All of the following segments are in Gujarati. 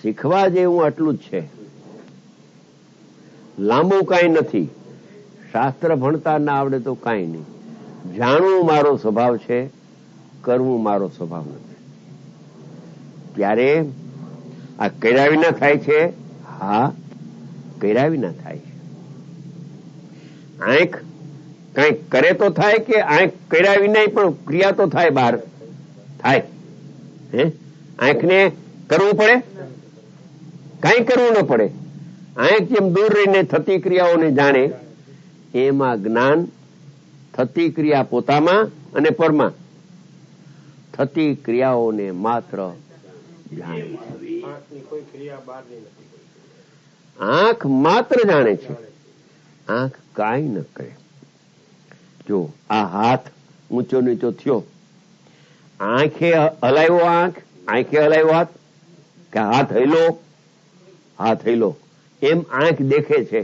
શીખવા જેવું આટલું જ છે, લાંબુ કાંઈ નથી. શાસ્ત્ર ભણતા ના આવડે તો કાંઈ નહીં. જાણવું મારો સ્વભાવ છે, કરવું મારો સ્વભાવ નથી. ત્યારે આ કર્યા વિના થાય છે. હા, કર્યા વિના થાય છે. આંખ કઈક કરે તો થાય કે આંખ કર્યા વિના પણ ક્રિયા તો થાય, બહાર થાય. આંખને કરવું પડે? કઈ કરવું ન પડે. આંખ જેમ દૂર રહીને થતી ક્રિયાઓને જાણે, એમાં જ્ઞાન થતી ક્રિયા પોતામાં અને પરમાં થતી ક્રિયાઓને માત્ર જાણે છે. આંખ માત્ર જાણે છે, આંખ કાંઈ ન કરે. જો આ હાથ ઊંચો નીચો થયો, આંખે હલાવ્યો, આંખે હલાવ્યો હાથ કે હાથ હૈલો, હાથ હૈલો એમ આંખ દેખે છે.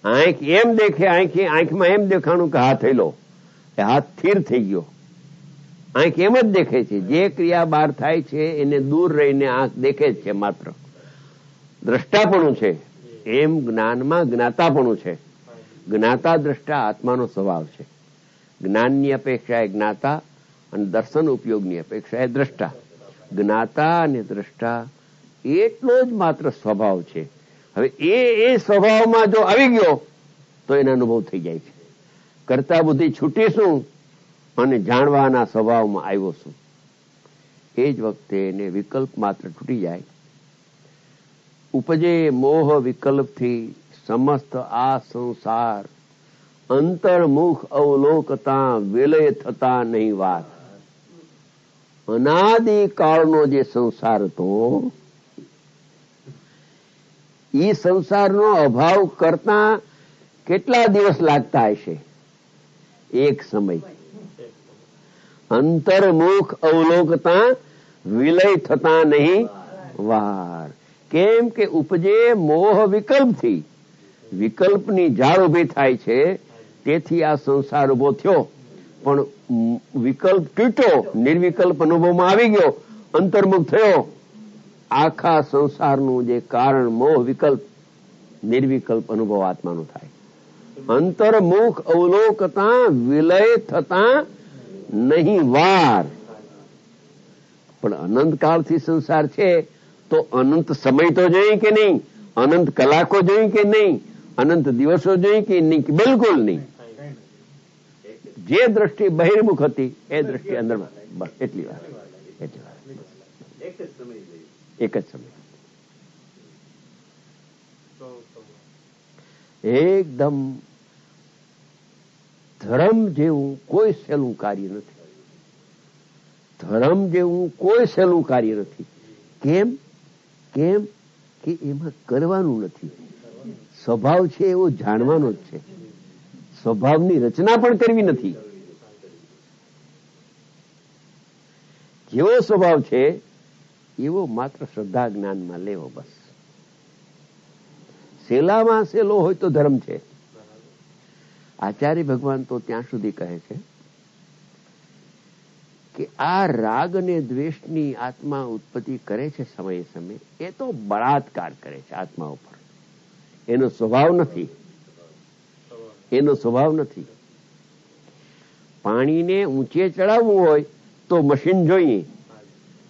આંખ એમ દેખે, આંખમાં એમ દેખાણું કે હાથ હૈલો, એ હાથ સ્થિર થઈ ગયો. આંખ એમ જ દેખે છે. જે ક્રિયા બહાર થાય છે એને દૂર રહીને આંખ દેખે જ છે. માત્ર દ્રષ્ટાપણું છે. એમ જ્ઞાનમાં જ્ઞાતાપણું છે. જ્ઞાતા દ્રષ્ટા આત્માનો સ્વભાવ છે. જ્ઞાનની અપેક્ષાએ જ્ઞાતા અને દર્શન ઉપયોગની અપેક્ષાએ દ્રષ્ટા. જ્ઞાતા અને દ્રષ્ટા એટલો જ માત્ર સ્વભાવ છે. હવે એ સ્વભાવમાં જો આવી ગયો તો એનો અનુભવ થઈ જાય છે. કરતા બુદ્ધિ છૂટીશું અને જાણવાના સ્વભાવમાં આવ્યો છું. એ જ વખતે એને વિકલ્પ માત્ર છૂટી જાય. ઉપજે મોહ વિકલ્પથી સમસ્ત આ સંસાર, અંતર્મુખ અવલોકતા વિલય થતા નહીં વાત. અનાદિ કાળનો જે સંસાર હતો, એ સંસારનો અભાવ કરતા કેટલા દિવસ લાગતા હશે? એક સમય. અંતર્મુખ અવલોકતા વિલય થતા નહીં વાર. કેમ કે ઉપજે મોહ વિકલ્પથી. વિકલ્પની જાળ ઉભી થાય છે, તેથી આ સંસાર ઉભો થયો. પણ વિકલ્પ તૂટ્યો, નિર્વિકલ્પ અનુભવમાં આવી ગયો, અંતર્મુખ થયો. આખા સંસારનું જે કારણ મોહ વિકલ્પ, નિર્વિકલ્પ અનુભવ આત્માનો થાય. અંતર્મુખ અવલોકતા વિલય થતા નહીં વાર. પણ અનંત કાળથી સંસાર છે તો અનંત સમય તો જોઈએ કે નહીં? અનંત કલાકો જોઈએ કે નહીં? અનંત દિવસો જોઈએ કે નહીં? બિલકુલ નહીં. જે દ્રષ્ટિ બહિર્મુખ હતી એ દ્રષ્ટિ અંદરમાં. બસ એટલી વાત. એક જ સમય. એકદમ ધર્મ જેવું કોઈ સહેલું કાર્ય નથી. ધર્મ જેવું કોઈ સહેલું કાર્ય નથી. કેમ? કેમ કે એમાં કરવાનું નથી. સ્વભાવ છે એવો જાણવાનો જ છે. સ્વભાવની રચના પણ કરવી નથી. જેવો સ્વભાવ છે એવો માત્ર શ્રદ્ધા જ્ઞાનમાં લેવો. બસ. સેલામાં સેલો હોય તો ધર્મ છે. આચાર્ય ભગવાન તો ત્યાં સુધી કહે છે કે આ રાગ અને દ્વેષની આત્મા ઉત્પત્તિ કરે છે સમયે સમયે, એ તો બળાત્કાર કરે છે આત્મા ઉપર. એનો સ્વભાવ નથી. એનો સ્વભાવ નથી. પાણીને ઊંચે ચડાવવું હોય તો મશીન જોઈએ,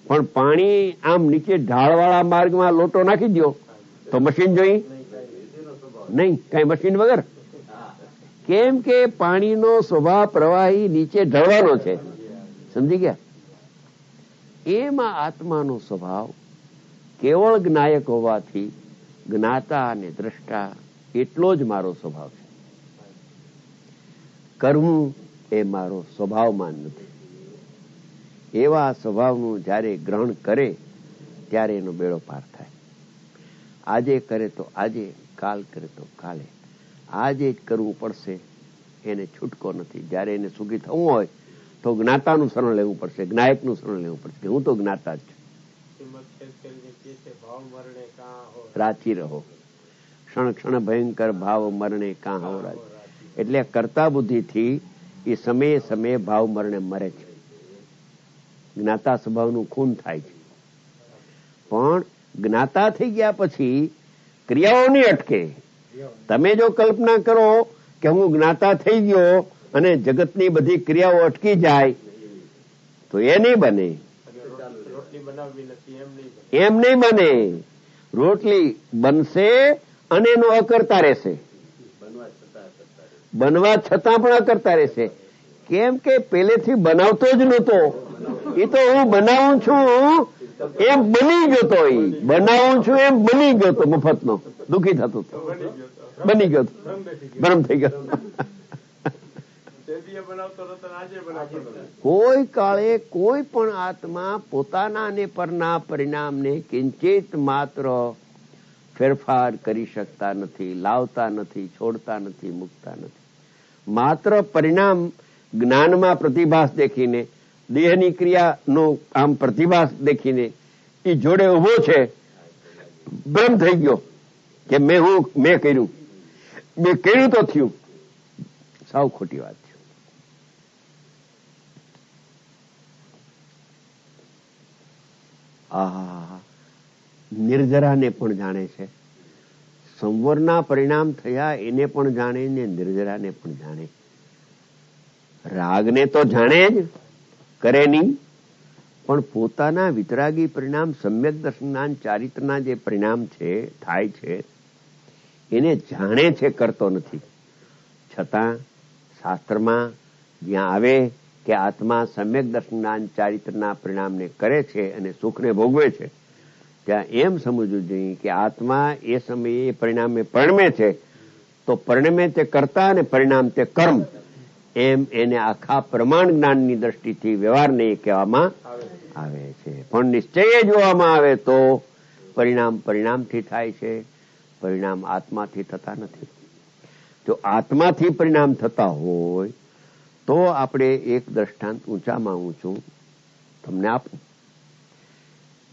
પણ પાણી આમ નીચે ઢાળવાળા માર્ગમાં લોટો નાખી દો તો મશીન જોઈએ નહીં, કઈ મશીન વગર. કેમ કે પાણીનો સ્વભાવ પ્રવાહી નીચે ઢળવાનો છે. સમજી ગયા? એમાં આત્માનો સ્વભાવ કેવળ જ્ઞાયક હોવાથી જ્ઞાતા અને દ્રષ્ટા એટલો જ મારો સ્વભાવ છે. કરવું એ મારો સ્વભાવમાં નથી. એવા સ્વભાવનું જ્યારે ગ્રહણ કરે ત્યારે એનો બેડો પાર થાય. આજે કરે તો આજે, કાલ કરે તો કાલે. આજે જ કરવું પડશે, એને છૂટકો નથી. જ્યારે એને સુખી થવું હોય તો જ્ઞાતાનું શરણ લેવું પડશે, જ્ઞાયકનું શરણ લેવું પડશે. હું તો જ્ઞાતા જ છું. રાચી રહો ક્ષણ ક્ષણ ભયંકર ભાવ મરણે કાં હો રાજ. એટલે કરતા બુદ્ધિથી એ સમયે સમયે ભાવ મરણે મરે છે. જ્ઞાતા સ્વભાવનું ખૂન થાય છે. પણ જ્ઞાતા થઈ ગયા પછી ક્રિયાઓ નહીં અટકે. તમે જો કલ્પના કરો કે હું જ્ઞાતા થઈ ગયો અને જગતની બધી ક્રિયાઓ અટકી જાય તો એ નહીં બને. એમ નહીં બને. રોટલી બનશે અને એનો અકર્તા રહેશે, બનવા છતાં પણ અકર્તા રહેશે. કેમ કે પહેલેથી બનાવતો જ નહોતો. એ તો હું બનાવું છું એમ બની ગયો તો, બનાવું છું એમ બની ગયો તો, મફતનો દુઃખી થતો હતો, બની ગયો તો, ભ્રમ થઈ ગયો. કોઈ કાળે કોઈ પણ આત્મા પોતાના અને પરના પરિણામને કિંચિત માત્ર ફેરફાર કરી શકતા નથી, લાવતા નથી, છોડતા નથી, મૂકતા નથી. માત્ર પરિણામ જ્ઞાનમાં પ્રતિભાસ દેખીને, દેહની ક્રિયાનો આમ પ્રતિભાસ દેખીને એ જોડે ઉભો છે, ભ્રમ થઈ ગયો કે મેં કર્યું તો થયું. સાવ ખોટી વાત છે. નિર્જરાને પણ જાણે છે, સંવરના પરિણામ થયા એને પણ જાણે ને નિર્જરાને પણ જાણે. રાગને તો જાણે જ, કરે નહીં, પણ પોતાના વિતરાગી પરિણામ સમ્યક દર્શનના ચારિત્રના જે પરિણામ છે, થાય છે, એને જાણે છે, કરતો નથી. છતાં શાસ્ત્રમાં જ્યાં આવે કે આત્મા સમ્યક દર્શનના ચારિત્રના પરિણામને કરે છે અને સુખને ભોગવે છે, ત્યાં એમ સમજવું જોઈએ કે આત્મા એ સમયે એ પરિણામે પરિણમે છે, તો પરિણમે તે કર્તા અને પરિણામ તે કર્મ, એમ એને આખા પ્રમાણ જ્ઞાનની દ્રષ્ટિથી વ્યવહારને કહેવામાં આવે છે. પણ નિશ્ચય જોવામાં આવે તો પરિણામ પરિણામથી થાય છે, પરિણામ આત્માથી થતા નથી. જો આત્માથી પરિણામ થતા હોય તો આપણે એક દ્રષ્ટાંત ઊંચામાં ઊંચું તમને આપું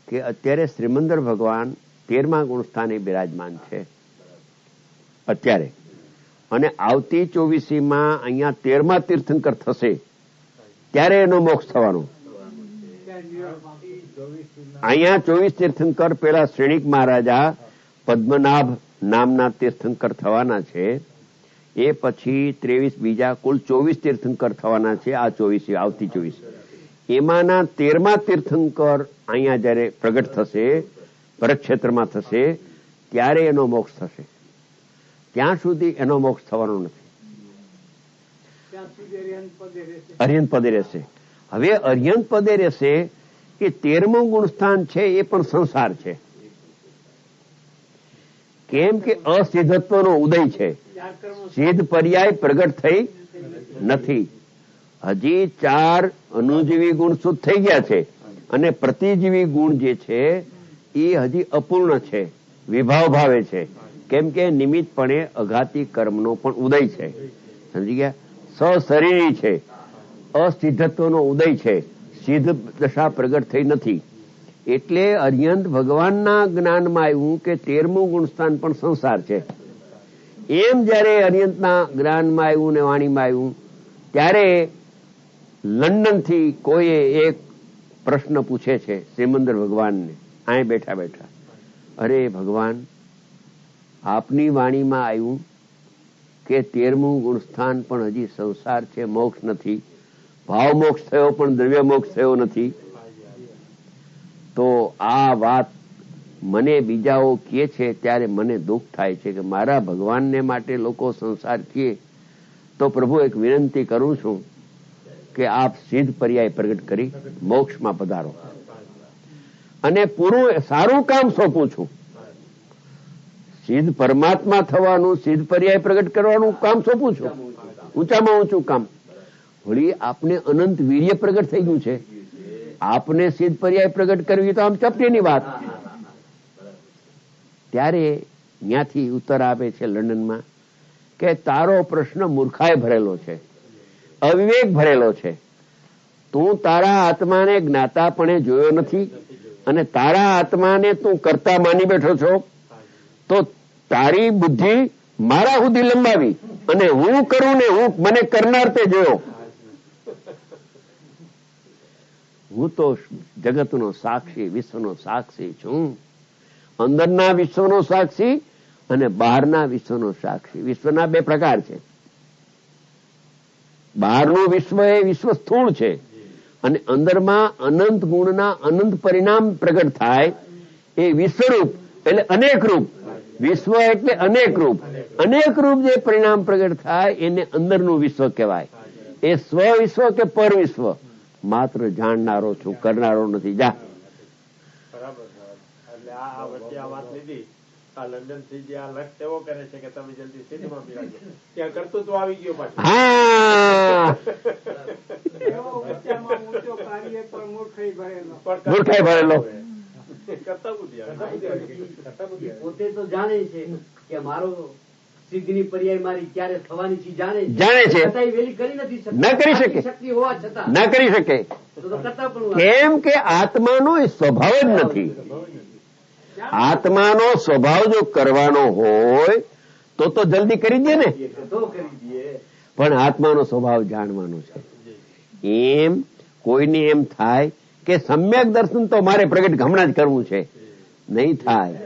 કે અત્યારે શ્રીમંદર ભગવાન 13મા ગુણસ્થાને બિરાજમાન છે અત્યારે, અને આવતી 24મીમાં અહીંયા 13મા તીર્થંકર થશે ત્યારે એનો મોક્ષ થવાનો. અહીંયા 24 તીર્થંકર પેલા શ્રેણિક મહારાજા પદ્મનાભ નામના તીર્થંકર થવાના છે. એ પછી 23 બીજા કુલ 24 તીર્થંકર થવાના છે. આ 24 આવતી 24 એમાંના 13મા તીર્થંકર અહીંયા જયારે પ્રગટ થશે, પરક્ષેત્રમાં થશે, ત્યારે એનો મોક્ષ થશે. ત્યાં સુધી એનો મોક્ષ થવાનો નથી, અર્યંત પદે રહેશે. હવે અર્યંત પદે રહેશે કે 13મું ગુણસ્થાન છે એ પણ સંસાર છે. કેમ કે અસિદ્ધત્વનો ઉદય છે, સિદ્ધ પર્યાય પ્રગટ થઈ નથી. હજી 4 અનુજીવી ગુણ શુદ્ધ થઈ ગયા છે અને પ્રતિજીવી ગુણ જે છે એ હજી અપૂર્ણ છે, વિભાવ ભાવે છે. કેમ કે નિમિત્તપણે અઘાતી કર્મનો પણ ઉદય છે. સમજી ગયા? સશરીરી છે, અસિદ્ધત્વનો ઉદય છે, સિદ્ધ દશા પ્રગટ થઈ નથી. એટલે અર્યંત ભગવાનના જ્ઞાનમાં આવ્યું કે 13મું ગુણસ્થાન પણ સંસાર છે. એમ જયારે અર્યંતના જ્ઞાનમાં આવ્યું ને વાણીમાં આવ્યું ત્યારે લંડનથી કોઈએ એક પ્રશ્ન પૂછે છે શ્રીમંદર ભગવાનને, અહીં બેઠા બેઠા, અરે ભગવાન, આપની વાણીમાં આવ્યું કે 13મું ગુણસ્થાન પણ હજી સંસાર છે, મોક્ષ નથી. ભાવ મોક્ષ થયો પણ દ્રવ્ય મોક્ષ થયો નથી. તો આ વાત મને બીજાઓ કહે છે ત્યારે મને દુઃખ થાય છે કે મારા ભગવાનને માટે લોકો સંસાર કહે તો પ્રભુ એક વિનંતી કરું છું કે આપ સિદ્ધ પર્યાય પ્રગટ કરી મોક્ષમાં પધારો અને પૂરું સારું કામ સોંપું છું. સિદ્ધ પરમાત્મા થવાનું, સિદ્ધ પર્યાય પ્રગટ કરવાનું કામ સોંપું છું, ઊંચામાં ઊંચું કામ. વળી આપને અનંત વીર્ય પ્રગટ થઈ ગયું છે, આપને સિદ્ધ પર્યાય પ્રગટ કરવી તો આમ ચપટીની વાત. ત્યારે ત્યાંથી ઉત્તર આપે છે લંડનમાં કે તારો પ્રશ્ન મૂર્ખાએ ભરેલો છે, અવિવેક ભરેલો છે. તું તારા આત્માને જ્ઞાતાપણે જોયો નથી અને તારા આત્માને તું કરતા માની બેઠો છો, તો તારી બુદ્ધિ મારા સુધી લંબાવી અને હું કરું ને હું મને કરનાર તે જોયો. હું તો જગતનો સાક્ષી, વિશ્વનો સાક્ષી છું. અંદરના વિશ્વનો સાક્ષી અને બહારના વિશ્વનો સાક્ષી. વિશ્વના બે પ્રકાર છે. બહારનું વિશ્વ એ વિશ્વ સ્થૂળ છે અને અંદરમાં અનંત ગુણના અનંત પરિણામ પ્રગટ થાય એ વિશ્વરૂપ એટલે અનેક રૂપ. વિશ્વ એટલે અનેક રૂપ. અનેક રૂપ જે પરિણામ પ્રગટ થાય એને અંદરનું વિશ્વ કહેવાય. એ સ્વ વિશ્વ કે પર વિશ્વ માત્ર જાણનારો છું, કરનારો નથી. જા બરાબર. એટલે આ વચ્ચે આ વાત લીધી, આ લંડન થી જે આ લક્ષ એવો કરે છે કે તમે જલ્દી સિટીમાં પીરાજો, ત્યાં કર્તૃત્વ આવી ગયો પાછું. હા મૂર્ખાઈ ભરેલો. કરતા બુદ્ધિ આવે. પોતે તો જાણે છે કે મારો સિદ્ધિની પર્યાય મારી ક્યારે થવાની છે, જાણે છે. છતાંય વેલી કરી નથી શકતી. ન કરી શકે. શક્તિ હોવા છતાં ના કરી શકે. તો કરતા પણ કેમ કે આત્માનો એ સ્વભાવ જ નથી. આત્માનો સ્વભાવ જો કરવાનો હોય તો જલ્દી કરી દે ને. તો કરી દઈએ. પણ આત્માનો સ્વભાવ જાણવાનો છે. એમ કોઈને એમ થાય કે સમ્યક દર્શન તો મારે પ્રગટ હમણાં જ કરવું છે, નહીં થાય.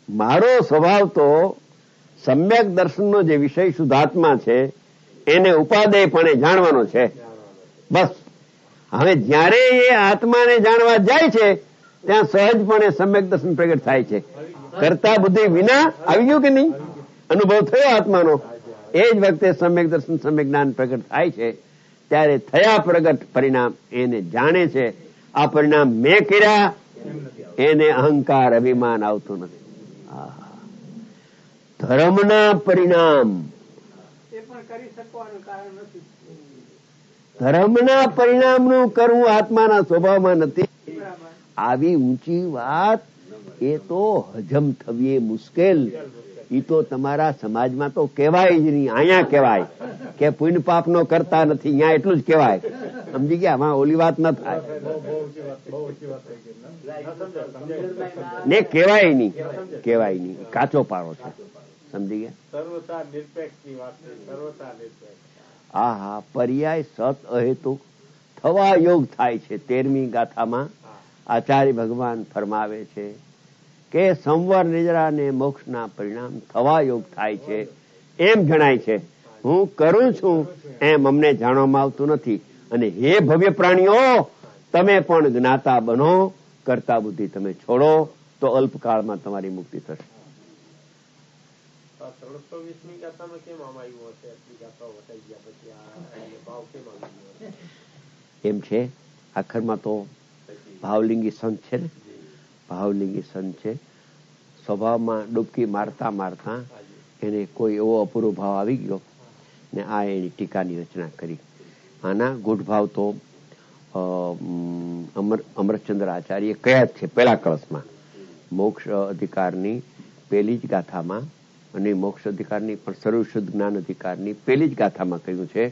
મારો સ્વભાવ તો સમ્યક દર્શનનો જે વિષય શુદ્ધાત્મા છે એને ઉપાદેયપણે જાણવાનો છે. બસ હવે જ્યારે એ આત્માને જાણવા જાય છે ત્યાં સહજપણે સમ્યક દર્શન પ્રગટ થાય છે. કરતા બુદ્ધિ વિના આવી ગયું કે નહીં? અનુભવ થયો આત્માનો. એ જ વખતે સમ્યક દર્શન સમ્યક જ્ઞાન પ્રગટ થાય છે. ત્યારે થયા પ્રગટ પરિણામ એને જાણે છે. આ પરિણામ મેં કર્યા એને અહંકાર અભિમાન આવતું નથી. ધર્મના પરિણામ ધર્મના પરિણામનું કરવું આત્માના સ્વભાવમાં નથી. આવી ઊંચી વાત એ તો હજમ થવી મુશ્કેલ. એ તો તમારા સમાજમાં તો કહેવાય જ નહીં. અહીંયા કહેવાય કે પુણ્ય પાપ નો કરતા નથી, અહીંયા એટલું જ કહેવાય. સમજી ગયા? આમાં ઓલી વાત ન થાય ને કહેવાય નહીં. કહેવાય નહીં, કાચો પારો છે. સમજી ગયા? સર્વતા નિરપેક્ષની વાત છે. સર્વતા નિરપેક્ષ. હા હા, પર્યાય સત અહેતુક થવા યોગ થાય છે. 13મી ગાથામાં આચાર્ય ભગવાન ફરમાવે છે કે સંવર નિદ્રા ને મોક્ષના પરિણામ થવા યોગ થાય છે. એમ જણાય છે. હું કરું છું એમ અમને જાણવામાં આવતું નથી. અને હે ભવ્ય પ્રાણીઓ, તમે પણ જ્ઞાતા બનો, કરતા બુદ્ધિ તમે છોડો તો અલ્પકાળમાં તમારી મુક્તિ થશે. 320મી ગાથામાં કેમ આમ આવ્યું હશે? આટલી ગાથાઓ વટાઈ ગયા પછી આ ભાવ કેમ આવી ગયો? એમ છે, આખરમાં તો ભાવલિંગી સંત છે ને, ભાવલિંગી સંત છે. સ્વભાવમાં ડૂબકી મારતા મારતા એને કોઈ એવો અપૂર્વ ભાવ આવી ગયો ને આ એની ટીકાની રચના કરી. આના ગૂઢ ભાવ તો અમરચંદ્ર આચાર્ય કયા જ છે પહેલા કળશમાં. મોક્ષ અધિકારની પહેલી જ ગાથામાં અને મોક્ષ અધિકારની પણ સર્વશુદ્ધ જ્ઞાન અધિકારની પહેલી જ ગાથામાં કહ્યું છે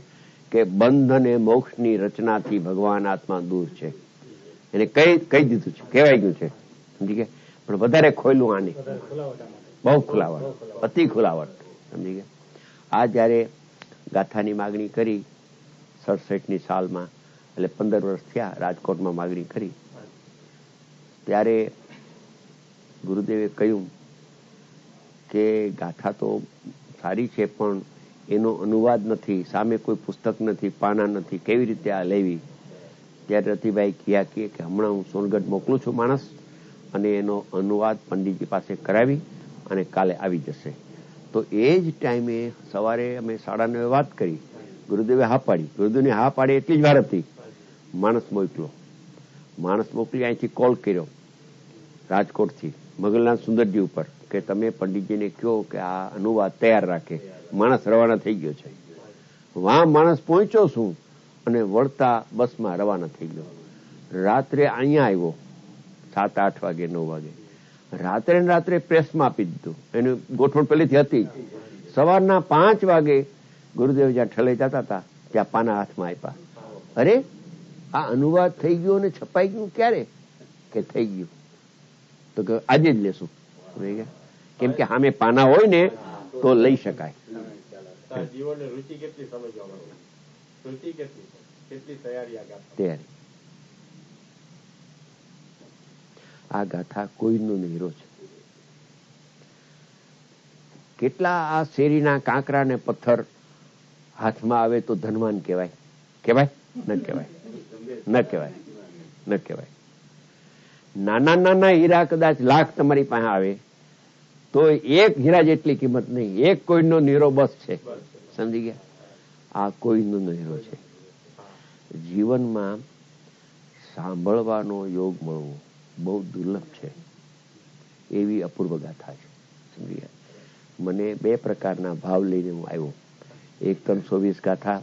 કે બંધ અને મોક્ષની રચનાથી ભગવાન આત્મા દૂર છે. એને કહી દીધું છે, કહેવાય ગયું છે. સમજી ગયા? પણ વધારે ખોયલું આને, બહુ ખુલાવટ, અતિ ખુલાવટ. સમજી ગયા? આ જયારે ગાથાની માગણી કરી 67ની સાલમાં, એટલે 15 વર્ષ થયા, રાજકોટમાં માગણી કરી, ત્યારે ગુરુદેવે કહ્યું કે ગાથા તો સારી છે પણ એનો અનુવાદ નથી, સામે કોઈ પુસ્તક નથી, પાના નથી, કેવી રીતે આ લેવી? ત્યારે રતિભાઈ કહ્યા કે હમણાં હું સોનગઢ મોકલું છું માણસ, અને એનો અનુવાદ પંડિતજી પાસે કરાવી અને કાલે આવી જશે. તો એ જ ટાઈમે સવારે અમે 9:30 વાત કરી. ગુરુદેવે હા પાડી. ગુરુદેવની હા પાડી એટલી જ વાર હતી, માણસ મોકલી અહીંથી કોલ કર્યો રાજકોટથી મગલનાથ સુંદરજી ઉપર કે તમે પંડિતજીને કહો કે આ અનુવાદ તૈયાર રાખે. માણસ રવાના થઈ ગયો છે. વાં માણસ પહોંચ્યો છું અને વળતા બસમાં રવાના થઈ ગયો. રાત્રે અહીંયા આવ્યો 7-8 વાગે 9 વાગે. રાત્રે પ્રેસમાં આપી દીધું. એની ગોઠવણ પહેલેથી હતી. સવારના 5 વાગે ગુરુદેવ જ્યાં ઠલે જતા હતા ત્યાં પાના હાથમાં આપ્યા. અરે આ અનુવાદ થઈ ગયો અને છપાઈ ગયું ક્યારે? કે થઈ ગયું. તો કે આજે જ લેશું. કેમ કે સામે પાના હોય ને તો લઈ શકાય. જીવનની રુચિ કેટલી સમજવા માંગે, રુચિ કેટલી તૈયારી. તૈયારી આ ગાથા કોઈનો હીરો છે. કેટલા આ શેરીના કાંકરા ને પથ્થર હાથમાં આવે તો ધનવાન કહેવાય? કહેવાય? ન કહેવાય, ન કહેવાય, ન કહેવાય. નાના નાના હીરા કદાચ લાખ તમારી પાસે આવે તો એક હીરા જેટલી કિંમત નહીં. એક કોઈનો હીરો બસ છે. સમજી ગયા? આ કોઈનો હીરો છે. જીવનમાં સાંભળવાનો યોગ મળવો બહુ દુર્લભ છે. એવી અપૂર્વ ગાથા છે. સમજી ગયા? મને બે પ્રકારના ભાવ લઈને હું આવ્યો. એક 320 ગાથા